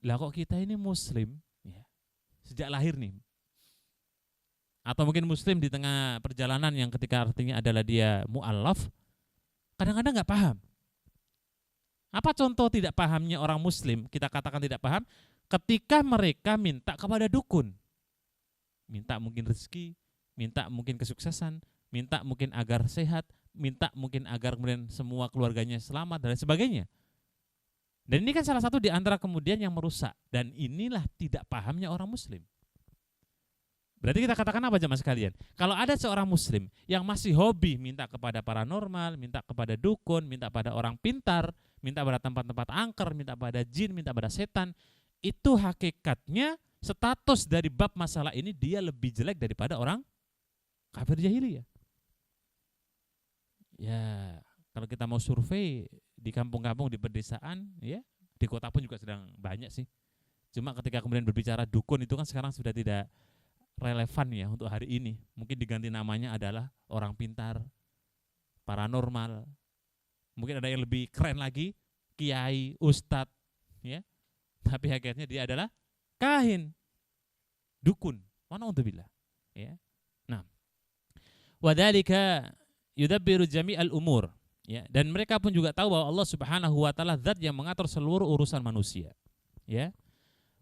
Lah kok kita ini muslim ya, sejak lahir nih. Atau mungkin muslim di tengah perjalanan yang ketika artinya adalah dia mu'allaf, kadang-kadang nggak paham. Apa contoh tidak pahamnya orang muslim, kita katakan tidak paham, ketika mereka minta kepada dukun. Minta mungkin rezeki, minta mungkin kesuksesan, minta mungkin agar sehat, minta mungkin agar kemudian semua keluarganya selamat dan sebagainya. Dan ini kan salah satu di antara kemudian yang merusak. Dan inilah tidak pahamnya orang muslim. Berarti kita katakan apa jemaah sekalian? Kalau ada seorang muslim yang masih hobi minta kepada paranormal, minta kepada dukun, minta pada orang pintar, minta pada tempat-tempat angker, minta pada jin, minta pada setan, itu hakikatnya status dari bab masalah ini dia lebih jelek daripada orang kafir jahiliyah. Ya, kalau kita mau survei di kampung-kampung, di pedesaan, ya, di kota pun juga sedang banyak sih. Cuma ketika kemudian berbicara dukun itu kan sekarang sudah tidak relevan ya untuk hari ini. Mungkin diganti namanya adalah orang pintar, paranormal. Mungkin ada yang lebih keren lagi, kiai, ustadz, ya. Tapi hakikatnya dia adalah kahin, dukun. Mana untuk bila? Ya. Nah, wadhalika yudabbiru jami'al umur. Ya, dan mereka pun juga tahu bahwa Allah Subhanahu wa taala zat yang mengatur seluruh urusan manusia. Ya.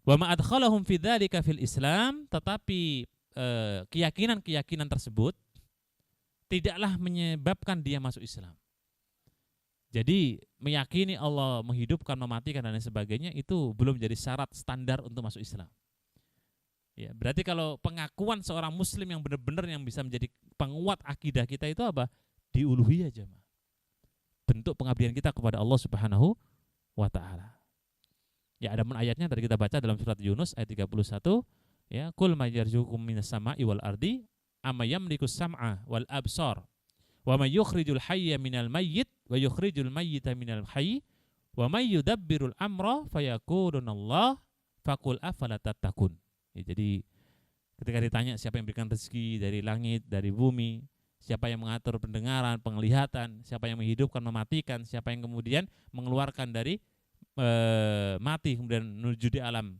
Wa ma adkhalahum fi dzalika fil Islam, tetapi keyakinan-keyakinan tersebut tidaklah menyebabkan dia masuk Islam. Jadi meyakini Allah menghidupkan, mematikan dan lain sebagainya itu belum jadi syarat standar untuk masuk Islam. Ya, berarti kalau pengakuan seorang muslim yang benar-benar yang bisa menjadi penguat akidah kita itu apa? Di uluhiyah jemaah. Bentuk pengabdian kita kepada Allah Subhanahu wa taala. Ya, ada ayatnya tadi kita baca dalam surat Yunus ayat 31, ya, kul may yarzuqukum minas sama'i wal ardi amma yamliku sam'a wal absar wa may yukhrijul hayya minal mayyit wa yukhrijul mayyita minal hayy wa may yudabbirul amra fayaqulunallah faqul afala tattaqun. Ya, jadi ketika ditanya siapa yang berikan rezeki dari langit, dari bumi, siapa yang mengatur pendengaran, penglihatan, siapa yang menghidupkan, mematikan, siapa yang kemudian mengeluarkan dari mati kemudian menuju di alam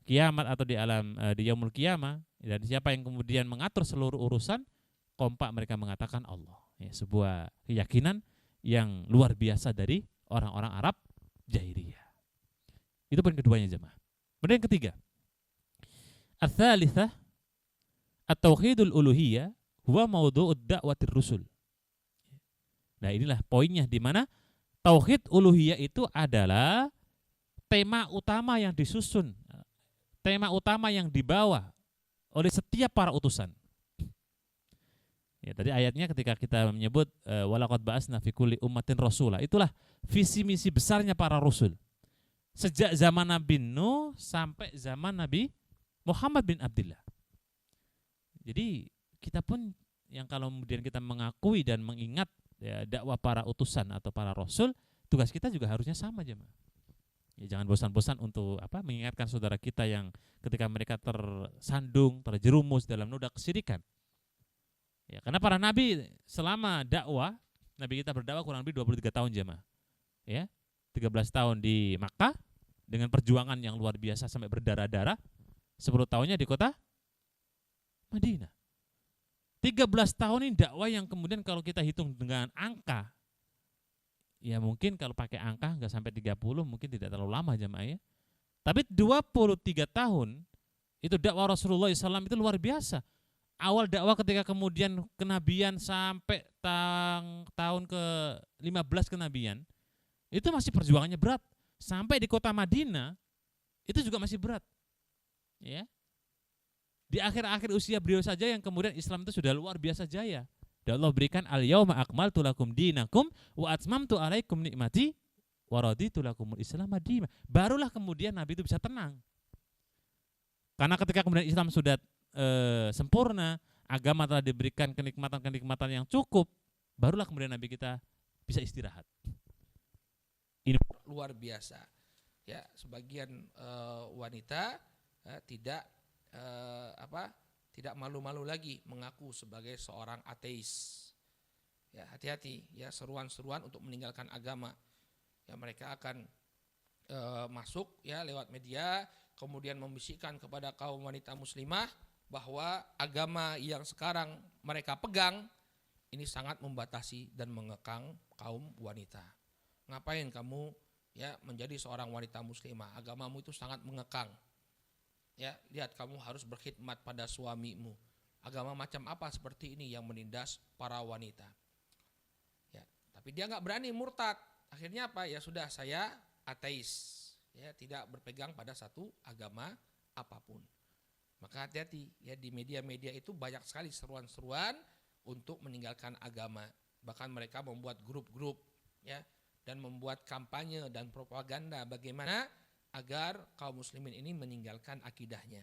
kiamat atau di alam di yaumul kiamah, dan siapa yang kemudian mengatur seluruh urusan, kompak mereka mengatakan Allah. Ya, sebuah keyakinan yang luar biasa dari orang-orang Arab jahiliyah. Itu poin keduanya jemaah. Kemudian yang ketiga, ats-tsalitsah at-tauhidul uluhiyah huwa maudhu'ud da'watir rusul. Nah, inilah poinnya di mana tauhid uluhiyah itu adalah tema utama yang disusun, tema utama yang dibawa oleh setiap para utusan. Ya, tadi ayatnya ketika kita menyebut walaqad ba'asna fi kulli ummatin rasulah, itulah visi misi besarnya para rasul. Sejak zaman Nabi Nuh sampai zaman Nabi Muhammad bin Abdullah. Jadi kita pun yang kalau kemudian kita mengakui dan mengingat ya, dakwah para utusan atau para rasul, tugas kita juga harusnya sama jemaah. Ya, jangan bosan-bosan untuk mengingatkan saudara kita yang ketika mereka tersandung, terjerumus dalam noda kesyirikan. Ya, karena para nabi selama dakwah, nabi kita berdakwah kurang lebih 23 tahun jemaah. Ya, 13 tahun di Makkah dengan perjuangan yang luar biasa sampai berdarah-darah, 10 tahunnya di kota Madinah. 13 tahun ini dakwah yang kemudian kalau kita hitung dengan angka, ya mungkin kalau pakai angka nggak sampai 30, mungkin tidak terlalu lama jemaah ya. Tapi 23 tahun itu dakwah Rasulullah SAW itu luar biasa. Awal dakwah ketika kemudian kenabian sampai tahun ke-15 kenabian, itu masih perjuangannya berat. Sampai di kota Madinah itu juga masih berat. Ya. Di akhir-akhir usia beliau saja yang kemudian Islam itu sudah luar biasa jaya. Dan Allah berikan al-yauma akmaltu lakum dinakum wa atmamtu alaikum nikmati wa raditu lakumul Islam madina. Barulah kemudian Nabi itu bisa tenang. Karena ketika kemudian Islam sudah sempurna, agama telah diberikan kenikmatan-kenikmatan yang cukup, barulah kemudian Nabi kita bisa istirahat. Ini luar biasa. Ya, sebagian wanita tidak tidak malu-malu lagi mengaku sebagai seorang ateis. Ya, hati-hati ya, seruan-seruan untuk meninggalkan agama. Ya, mereka akan masuk ya lewat media, kemudian membisikkan kepada kaum wanita muslimah bahwa agama yang sekarang mereka pegang ini sangat membatasi dan mengekang kaum wanita. Ngapain kamu ya menjadi seorang wanita muslimah? Agamamu itu sangat mengekang. Ya, lihat kamu harus berkhidmat pada suamimu. Agama macam apa seperti ini yang menindas para wanita? Ya, tapi dia nggak berani, murtad. Akhirnya apa? Ya sudah, saya ateis. Ya, tidak berpegang pada satu agama apapun. Maka hati-hati ya, di media-media itu banyak sekali seruan-seruan untuk meninggalkan agama. Bahkan mereka membuat grup-grup ya dan membuat kampanye dan propaganda bagaimana agar kaum muslimin ini meninggalkan akidahnya.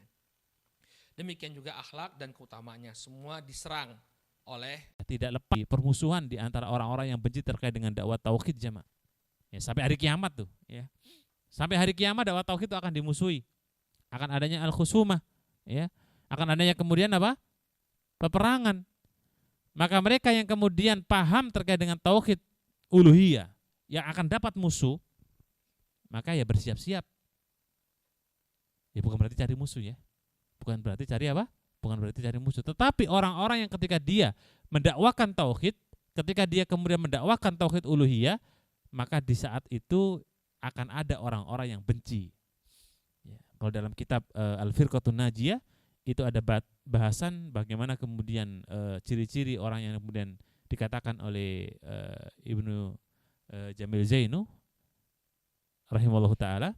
Demikian juga akhlak dan keutamaannya semua diserang oleh tidak lepas permusuhan di antara orang-orang yang benci terkait dengan dakwah tauhid jemaah. Ya, sampai hari kiamat tuh ya. Sampai hari kiamat dakwah tauhid itu akan dimusuhi. Akan adanya al-khusumah ya. Akan adanya kemudian apa? Peperangan. Maka mereka yang kemudian paham terkait dengan tauhid uluhiyah yang akan dapat musuh, maka ya bersiap-siap. Ya bukan berarti cari musuh ya. Bukan berarti cari apa? Bukan berarti cari musuh. Tetapi orang-orang yang ketika dia mendakwakan tauhid, ketika dia kemudian mendakwakan tauhid uluhiyah, maka di saat itu akan ada orang-orang yang benci. Ya, kalau dalam kitab Al-Firqatun Najiyah itu ada bahasan bagaimana kemudian ciri-ciri orang yang kemudian dikatakan oleh Ibnu Jamil Zainu rahimahullahu ta'ala.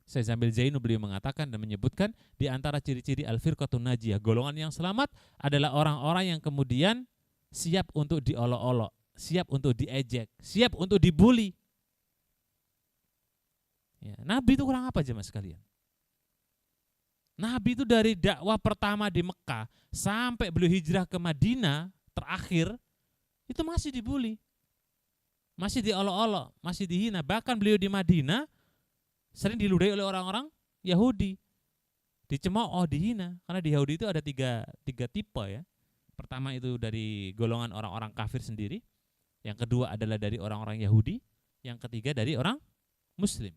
Syekh Jamil Zainu beliau mengatakan dan menyebutkan di antara ciri-ciri Al-Firqatun Najiyah, golongan yang selamat adalah orang-orang yang kemudian siap untuk diolok-olok, siap untuk diejek, siap untuk dibully. Ya, Nabi itu kurang apa jemaah sekalian? Nabi itu dari dakwah pertama di Mekah sampai beliau hijrah ke Madinah terakhir itu masih dibully, masih diolok-olok, masih dihina. Bahkan beliau di Madinah sering diludahi oleh orang-orang Yahudi, dicemooh, dihina. Karena di Yahudi itu ada tiga tipe ya. Pertama itu dari golongan orang-orang kafir sendiri, yang kedua adalah dari orang-orang Yahudi, yang ketiga dari orang Muslim.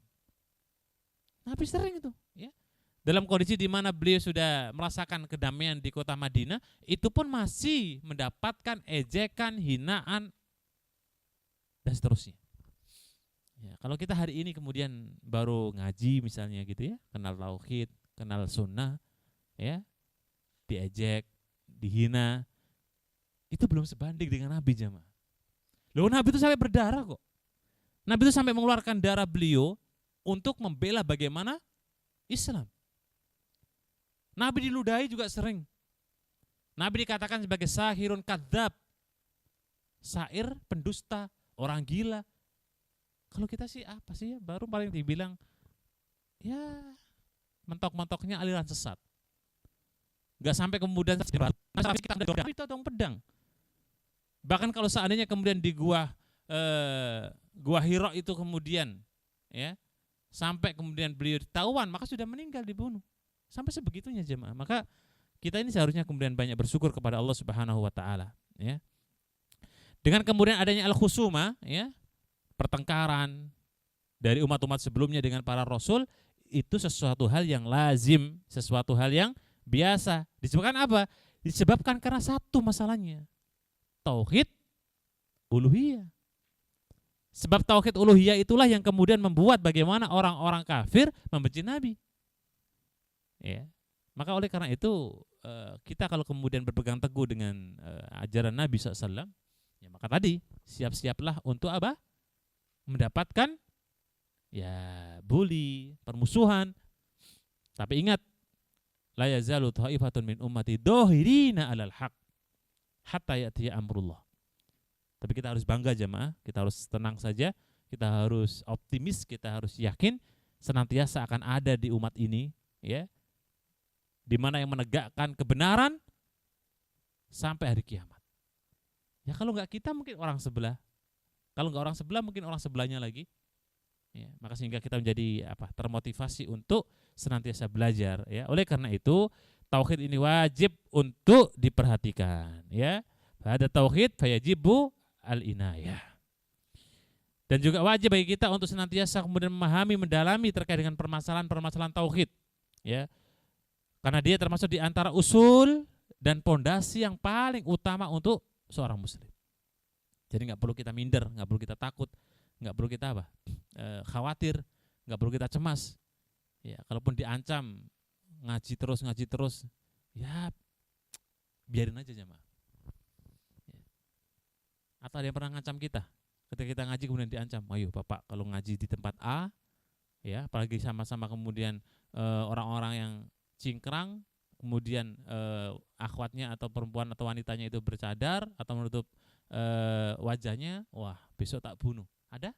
Nabi sering itu ya. Dalam kondisi di mana beliau sudah merasakan kedamaian di kota Madinah, itu pun masih mendapatkan ejekan, hinaan, dan seterusnya. Ya, kalau kita hari ini kemudian baru ngaji misalnya gitu ya, kenal tauhid, kenal sunnah, ya, diejek, dihina, itu belum sebanding dengan Nabi jamaah. Loh, Nabi itu sampai berdarah kok. Nabi itu sampai mengeluarkan darah beliau untuk membela bagaimana Islam. Nabi diludahi juga sering. Nabi dikatakan sebagai sahirun kadzab, sair, pendusta, orang gila. Kalau kita sih apa sih ya, baru paling dibilang ya mentok-mentoknya aliran sesat. Gak sampai kemudian kita dong pedang. Bahkan kalau seandainya kemudian di gua Hira itu kemudian ya sampai kemudian beliau ketahuan, maka sudah meninggal, dibunuh. Sampai sebegitunya jemaah. Maka kita ini seharusnya kemudian banyak bersyukur kepada Allah Subhanahu wa taala ya. Dengan kemudian adanya al-khusuma ya, pertengkaran dari umat-umat sebelumnya dengan para rasul, itu sesuatu hal yang lazim, sesuatu hal yang biasa. Disebabkan apa? Disebabkan karena satu masalahnya, tauhid uluhiyah. Sebab tauhid uluhiyah itulah yang kemudian membuat bagaimana orang-orang kafir membenci Nabi. Ya. Maka oleh karena itu kita kalau kemudian berpegang teguh dengan ajaran Nabi SAW, ya maka tadi siap-siaplah untuk apa? Mendapatkan ya bully, permusuhan. Tapi ingat, la yazalu ta'ifatun min ummati dhahirina 'alal haq hatta ya'tiya amrullah. Tapi kita harus bangga jemaah, kita harus tenang saja, kita harus optimis, kita harus yakin senantiasa akan ada di umat ini ya, di mana yang menegakkan kebenaran sampai hari kiamat. Ya kalau enggak kita mungkin orang sebelah. Kalau enggak orang sebelah mungkin orang sebelahnya lagi. Ya, maka sehingga kita menjadi termotivasi untuk senantiasa belajar ya. Oleh karena itu tauhid ini wajib untuk diperhatikan ya. Ada tauhid fayajibu al-inayah. Dan juga wajib bagi kita untuk senantiasa kemudian memahami, mendalami terkait dengan permasalahan-permasalahan tauhid, ya. Karena dia termasuk di antara usul dan pondasi yang paling utama untuk seorang muslim. Jadi nggak perlu kita minder, nggak perlu kita takut, nggak perlu kita khawatir, nggak perlu kita cemas. Ya, kalaupun diancam ngaji terus, ya biarin aja jemaah. Ya. Atau ada yang pernah ngancam kita? Ketika kita ngaji kemudian diancam, ayo Bapak kalau ngaji di tempat A, ya apalagi sama-sama kemudian orang-orang yang cingkrang, kemudian akhwatnya atau perempuan atau wanitanya itu bercadar atau menutup wajahnya, wah besok tak bunuh. Ada?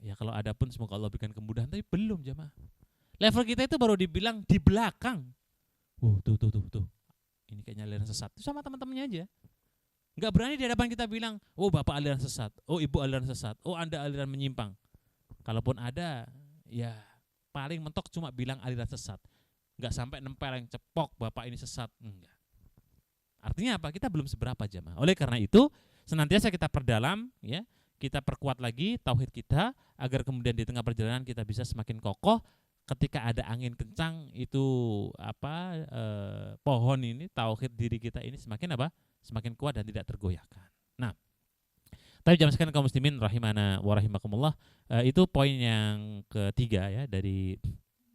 Ya kalau ada pun semoga Allah berikan kemudahan, tapi belum jemaah. Level kita itu baru dibilang di belakang. Tuh. Ini kayaknya aliran sesat. Itu sama teman-temannya aja. Nggak berani di hadapan kita bilang, oh Bapak aliran sesat, oh Ibu aliran sesat, oh Anda aliran menyimpang. Kalaupun ada, ya paling mentok cuma bilang aliran sesat. Nggak sampai nempel yang cepok, Bapak ini sesat. Enggak. Artinya apa? Kita belum seberapa jemaah. Oleh karena itu, senantiasa kita perdalam, ya, kita perkuat lagi tauhid kita agar kemudian di tengah perjalanan kita bisa semakin kokoh. Ketika ada angin kencang itu pohon ini tauhid diri kita ini semakin kuat dan tidak tergoyahkan. Nah, tapi jamaah sekalian kaum muslimin rahimana wa rahimakumullah, itu poin yang ketiga ya dari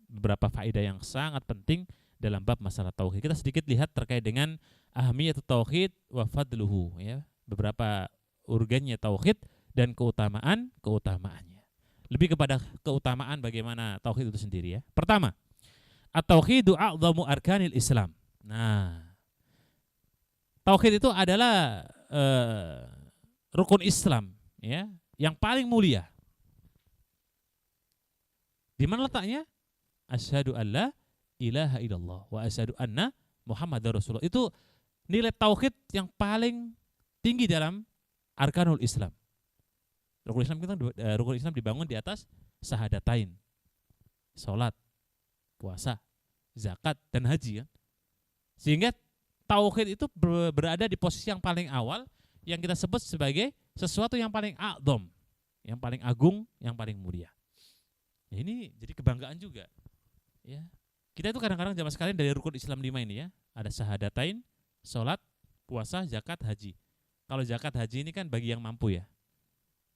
beberapa faedah yang sangat penting dalam bab masalah tauhid. Kita sedikit lihat terkait dengan ahmiyatut tauhid wa fadluhu, ya, beberapa urgennya tauhid dan keutamaannya. Lebih kepada keutamaan bagaimana tauhid itu sendiri ya. Pertama, at-tauhidu a'dhamu arkanil Islam. Nah, tauhid itu adalah rukun Islam, ya, yang paling mulia. Di mana letaknya? Asyhadu alla ilaha illallah wa asyhadu anna Muhammadar Rasulullah. Itu nilai tauhid yang paling tinggi dalam arkanul Islam. Rukun Islam dibangun di atas syahadatain, salat, puasa, zakat dan haji kan. Sehingga tauhid itu berada di posisi yang paling awal yang kita sebut sebagai sesuatu yang paling a'dham, yang paling agung, yang paling mulia. Ya, ini jadi kebanggaan juga. Ya. Kita itu kadang-kadang jamaah sekalian dari rukun Islam 5 ini ya, ada syahadatain, salat, puasa, zakat, haji. Kalau zakat haji ini kan bagi yang mampu ya.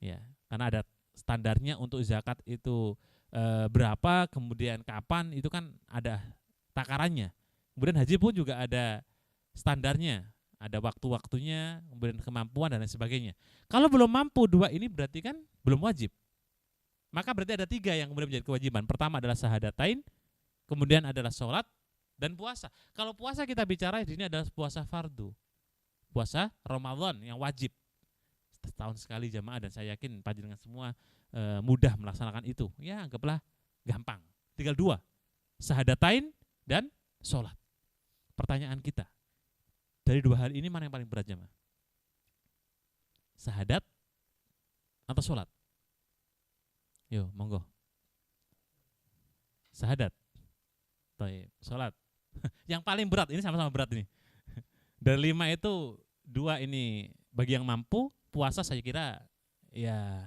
Ya, karena ada standarnya untuk zakat itu berapa, kemudian kapan, itu kan ada takarannya. Kemudian haji pun juga ada standarnya, ada waktu-waktunya, kemudian kemampuan dan lain sebagainya. Kalau belum mampu dua ini berarti kan belum wajib. Maka berarti ada 3 yang kemudian menjadi kewajiban. Pertama adalah syahadatain, kemudian adalah sholat dan puasa. Kalau puasa kita bicara di sini adalah puasa fardu, puasa Ramadan yang wajib. Setahun sekali jamaah, dan saya yakin panjenengan semua mudah melaksanakan itu. Ya anggaplah gampang. Tinggal 2, syahadatain dan sholat. Pertanyaan kita, dari 2 hal ini mana yang paling berat jamaah? Syahadat atau sholat? Yo, monggo. Syahadat. Sholat. Yang paling berat, ini sama-sama berat ini. Dari 5 itu 2 ini bagi yang mampu. Puasa saya kira ya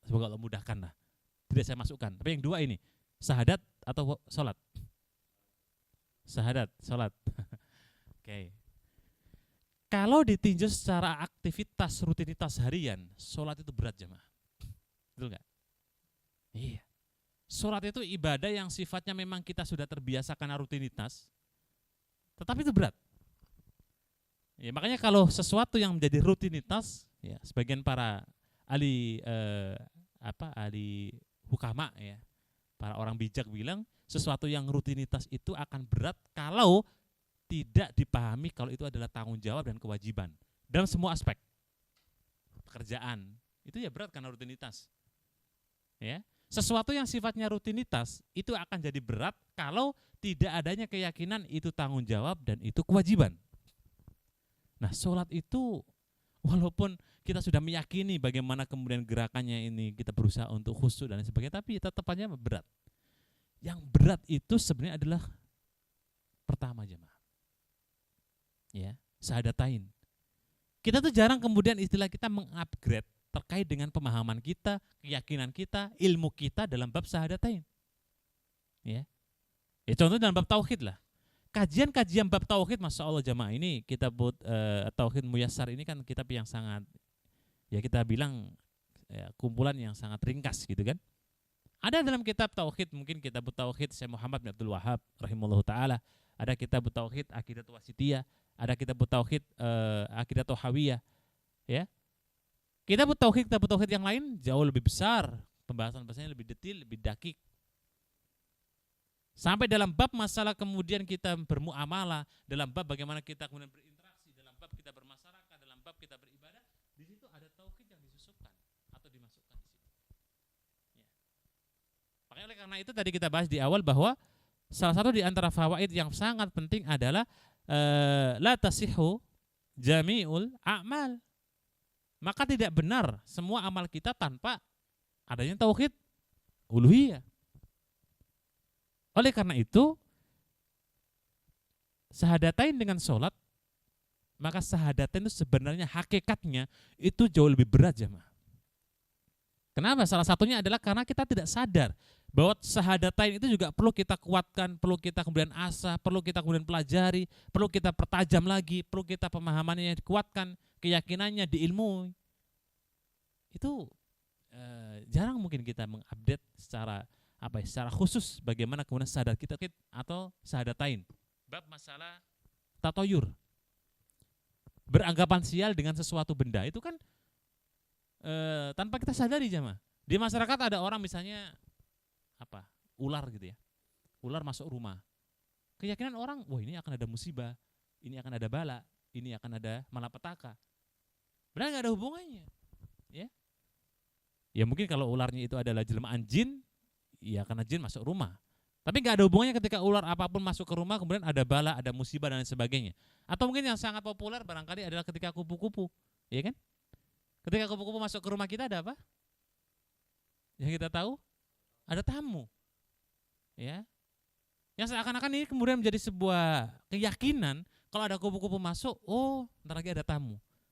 semoga Allah mudahkan lah, tidak saya masukkan. Tapi yang 2 ini, syahadat atau sholat? Syahadat, sholat. Oke. Kalau ditinjau secara aktivitas, rutinitas harian, sholat itu berat jemaah. Betul nggak? Iya. Sholat itu ibadah yang sifatnya memang kita sudah terbiasa karena rutinitas, tetapi itu berat. Ya, makanya kalau sesuatu yang menjadi rutinitas, ya sebagian para ahli hukama ya, para orang bijak bilang sesuatu yang rutinitas itu akan berat kalau tidak dipahami kalau itu adalah tanggung jawab dan kewajiban dalam semua aspek. Pekerjaan itu ya berat karena rutinitas. Ya, sesuatu yang sifatnya rutinitas itu akan jadi berat kalau tidak adanya keyakinan itu tanggung jawab dan itu kewajiban. Nah, sholat itu walaupun kita sudah meyakini bagaimana kemudian gerakannya ini, kita berusaha untuk khusyuk dan sebagainya, tapi tetap aja berat. Yang berat itu sebenarnya adalah pertama jemaah, ya, syahadatain. Kita tuh jarang kemudian istilah kita mengupgrade terkait dengan pemahaman kita, keyakinan kita, ilmu kita dalam bab syahadatain. Ya. Ya contoh dalam bab tauhid lah. Kajian-kajian bab tauhid, masya Allah jamaah, ini kitab Tauhid Muyassar ini kan kitab yang sangat, ya kita bilang ya, kumpulan yang sangat ringkas gitu kan. Ada dalam kitab tauhid, mungkin kitab tauhid Syekh Muhammad bin Abdul Wahhab rahimahullahu taala, ada kitab tauhid Aqidah Wasitiyah, ada kitab tauhid Aqidah Thahawiyah, ya. Kitab tauhid yang lain jauh lebih besar, pembahasan-pembahasannya lebih detail, lebih dakik. Sampai dalam bab masalah kemudian kita bermuamalah, dalam bab bagaimana kita kemudian berinteraksi, dalam bab kita bermasyarakat, dalam bab kita beribadah, di situ ada tauhid yang disusupkan atau dimasukkan di situ. Ya. Makanya oleh karena itu tadi kita bahas di awal bahwa salah satu di antara fawaid yang sangat penting adalah la tasihhu jami'ul a'mal. Maka tidak benar semua amal kita tanpa adanya tauhid uluhiyah. Oleh karena itu, syahadatain dengan sholat, maka syahadatain itu sebenarnya hakikatnya itu jauh lebih berat jemaah. Kenapa? Salah satunya adalah karena kita tidak sadar bahwa syahadatain itu juga perlu kita kuatkan, perlu kita kemudian asah, perlu kita kemudian pelajari, perlu kita pertajam lagi, perlu kita pemahamannya dikuatkan, keyakinannya diilmui. Itu jarang mungkin kita mengupdate secara secara khusus bagaimana kemudian syahadat kita atau syahadatain. Bab masalah tatoyur, beranggapan sial dengan sesuatu benda, itu kan tanpa kita sadari jemaah. Di masyarakat ada orang misalnya ular gitu ya, ular masuk rumah, keyakinan orang, wah ini akan ada musibah, ini akan ada bala, ini akan ada malapetaka. Padahal nggak ada hubungannya, ya. Ya mungkin kalau ularnya itu adalah jelmaan jin, ya karena jin masuk rumah. Tapi nggak ada hubungannya ketika ular apapun masuk ke rumah kemudian ada bala, ada musibah dan lain sebagainya. Atau mungkin yang sangat populer barangkali adalah ketika kupu-kupu, ya kan? Ketika kupu-kupu masuk ke rumah kita ada apa? Yang kita tahu ada tamu, ya. Yang seakan-akan ini kemudian menjadi sebuah keyakinan kalau ada kupu-kupu masuk, oh ntar lagi ada tamu.